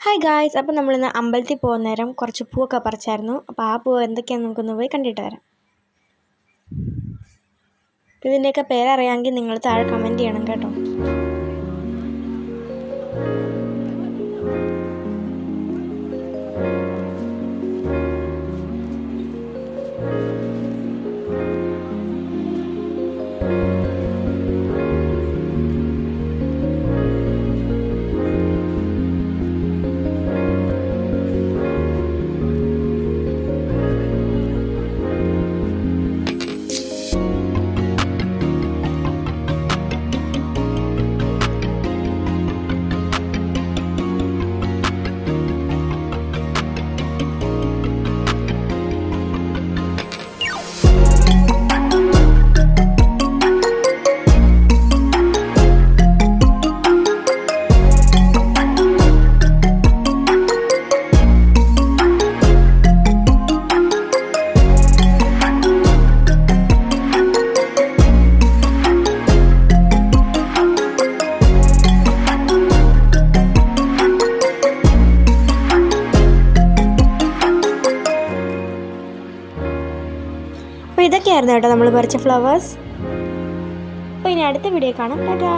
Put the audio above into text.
Hi guys, അപ്പോൾ നമ്മളിന്ന് അമ്പലത്തിൽ പോകുന്ന നേരം കുറച്ച് പൂവൊക്കെ പറിച്ചായിരുന്നു. അപ്പോൾ ആ പൂവ് എന്തൊക്കെയാണെന്ന് നമുക്കൊന്ന് പോയി കണ്ടിട്ട് വരാം. ഇതിൻ്റെയൊക്കെ പേരറിയാമെങ്കിൽ നിങ്ങൾ താഴെ കമൻറ്റ് ചെയ്യണം കേട്ടോ. അപ്പോൾ ഇതൊക്കെയായിരുന്നു കേട്ടോ നമ്മൾ പറിച്ച ഫ്ലവേഴ്സ്. അപ്പോൾ ഇനി അടുത്ത വീഡിയോ കാണാം. ടാറ്റാ.